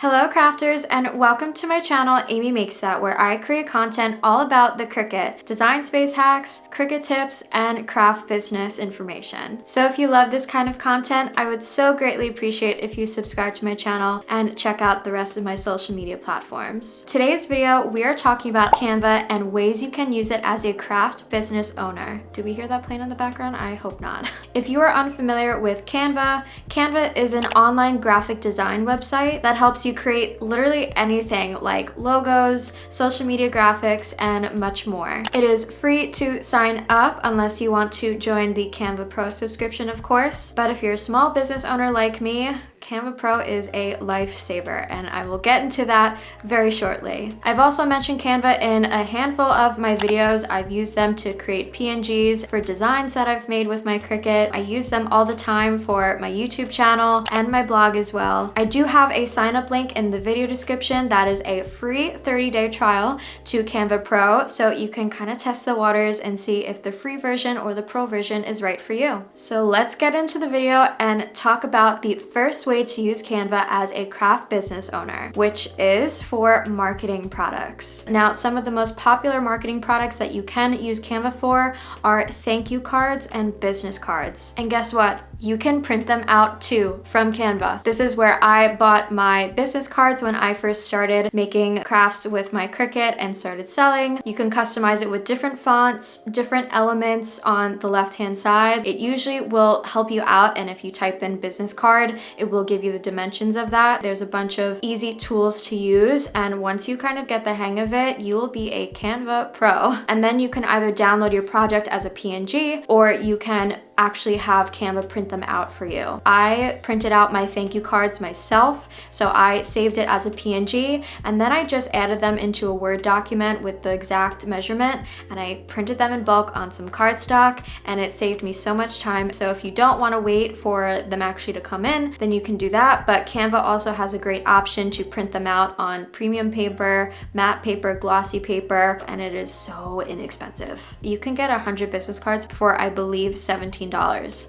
Hello crafters, and welcome to my channel Amy Makes That, where I create content all about the Cricut, design space hacks, Cricut tips, and craft business information. So if you love this kind of content, I would so greatly appreciate if you subscribe to my channel and check out the rest of my social media platforms. Today's video, we are talking about Canva and ways you can use it as a craft business owner. Do we hear that plane in the background? I hope not. If you are unfamiliar with Canva, Canva is an online graphic design website that helps you create literally anything like logos, social media graphics, and much more. It is free to sign up unless you want to join the Canva Pro subscription, of course. But if you're a small business owner like me, Canva Pro is a lifesaver, and I will get into that very shortly. I've also mentioned Canva in a handful of my videos. I've used them to create PNGs for designs that I've made with my Cricut. I use them all the time for my YouTube channel and my blog as well. I do have a sign up link in the video description that is a free 30-day trial to Canva Pro, so you can kind of test the waters and see if the free version or the pro version is right for you. So let's get into the video and talk about the first way to use Canva as a craft business owner, which is for marketing products. Now, some of the most popular marketing products that you can use Canva for are thank you cards and business cards. And guess what? You can print them out too from Canva. This is where I bought my business cards when I first started making crafts with my Cricut and started selling. You can customize it with different fonts, different elements on the left-hand side. It usually will help you out, and if you type in business card, it will give you the dimensions of that. There's a bunch of easy tools to use, and once you kind of get the hang of it, you will be a Canva pro. And then you can either download your project as a PNG, or you can actually have Canva print them out for you. I printed out my thank you cards myself, so I saved it as a PNG, and then I just added them into a Word document with the exact measurement, and I printed them in bulk on some cardstock, and it saved me so much time. So if you don't want to wait for them actually to come in, then you can do that, but Canva also has a great option to print them out on premium paper, matte paper, glossy paper, and it is so inexpensive. You can get 100 business cards for, I believe, $17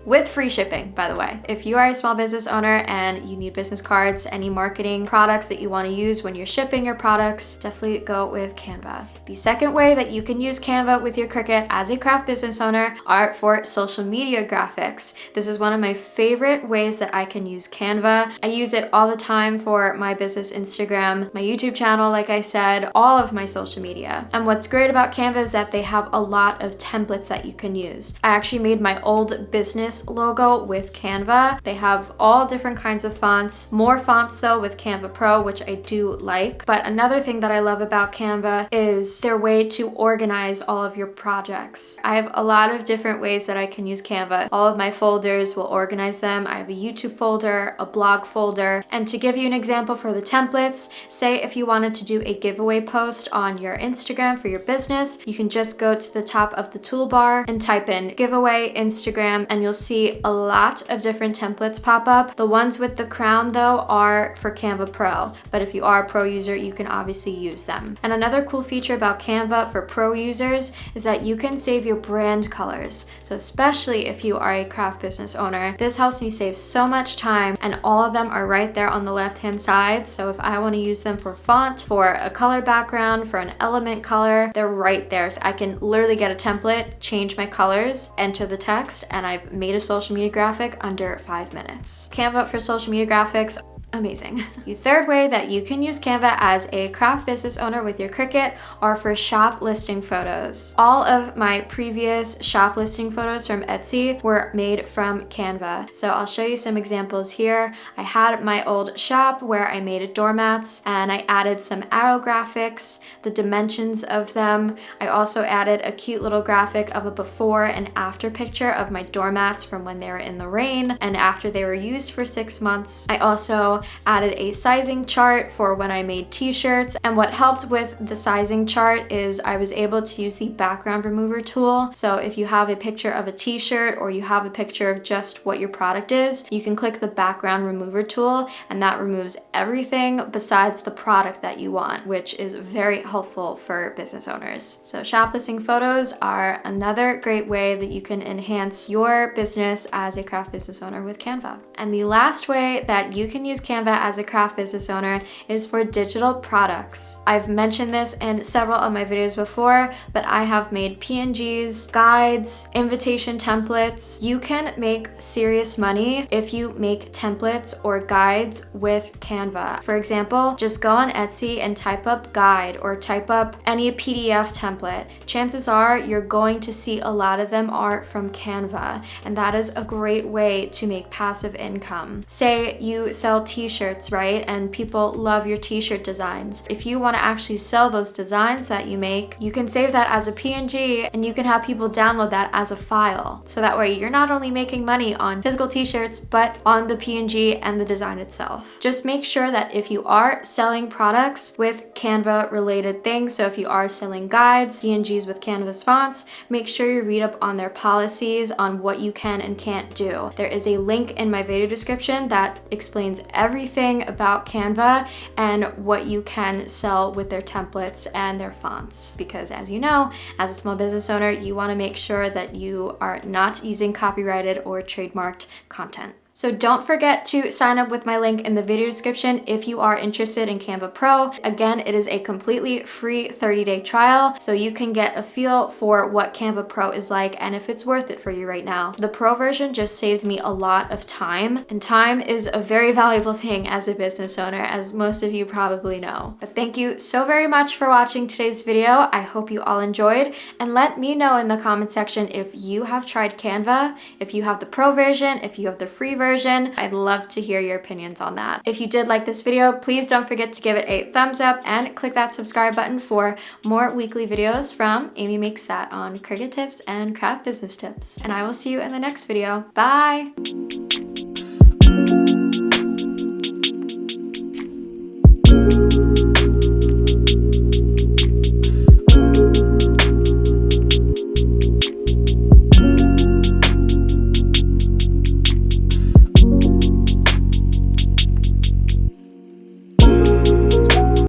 with free shipping, by the way. If you are a small business owner and you need business cards, any marketing products that you want to use when you're shipping your products, definitely go with Canva. The second way that you can use Canva with your Cricut as a craft business owner are for social media graphics. This is one of my favorite ways that I can use Canva. I use it all the time for my business Instagram, my YouTube channel, like I said, all of my social media. And what's great about Canva is that they have a lot of templates that you can use. I actually made my old business logo with Canva. They have all different kinds of fonts, more fonts though with Canva Pro, which I do like. But another thing that I love about Canva is their way to organize all of your projects. I have a lot of different ways that I can use Canva. All of my folders will organize them. I have a YouTube folder, a blog folder, and to give you an example for the templates, say if you wanted to do a giveaway post on your Instagram for your business, you can just go to the top of the toolbar and type in giveaway Instagram, and you'll see a lot of different templates pop up. The ones with the crown though are for Canva Pro, but if you are a pro user, you can obviously use them. And another cool feature about Canva for pro users is that you can save your brand colors. So especially if you are a craft business owner, this helps me save so much time, and all of them are right there on the left-hand side. So if I want to use them for font, for a color background, for an element color, they're right there. So I can literally get a template, change my colors, enter the text, and I've made a social media graphic under 5 minutes. Canva for social media graphics, amazing. The third way that you can use Canva as a craft business owner with your Cricut are for shop listing photos. All of my previous shop listing photos from Etsy were made from Canva. So I'll show you some examples here. I had my old shop where I made doormats, and I added some arrow graphics, the dimensions of them. I also added a cute little graphic of a before and after picture of my doormats from when they were in the rain and after they were used for 6 months. I also added a sizing chart for when I made t-shirts, and what helped with the sizing chart is I was able to use the background remover tool. So if you have a picture of a t-shirt or you have a picture of just what your product is, you can click the background remover tool, and that removes everything besides the product that you want, which is very helpful for business owners. So shop listing photos are another great way that you can enhance your business as a craft business owner with Canva. And the last way that you can use Canva Canva as a craft business owner is for digital products. I've mentioned this in several of my videos before, but I have made PNGs, guides, invitation templates. You can make serious money if you make templates or guides with Canva. For example, just go on Etsy and type up guide or type up any PDF template. Chances are you're going to see a lot of them are from Canva, and that is a great way to make passive income. Say you sell t-shirts, right? And people love your t-shirt designs. If you want to actually sell those designs that you make, you can save that as a PNG and you can have people download that as a file. So that way you're not only making money on physical t-shirts, but on the PNG and the design itself. Just make sure that if you are selling products with Canva related things, so if you are selling guides, PNGs with Canvas fonts, make sure you read up on their policies on what you can and can't do. There is a link in my video description that explains everything about Canva and what you can sell with their templates and their fonts. Because as you know, as a small business owner, you want to make sure that you are not using copyrighted or trademarked content. So don't forget to sign up with my link in the video description if you are interested in Canva Pro. Again, it is a completely free 30-day trial, so you can get a feel for what Canva Pro is like and if it's worth it for you right now. The Pro version just saved me a lot of time, and time is a very valuable thing as a business owner, as most of you probably know. But thank you so very much for watching today's video. I hope you all enjoyed, and let me know in the comment section if you have tried Canva, if you have the Pro version, if you have the free version. I'd love to hear your opinions on that. If you did like this video, please don't forget to give it a thumbs up and click that subscribe button for more weekly videos from Amy Makes That on Cricut tips and craft business tips. And I will see you in the next video. Bye!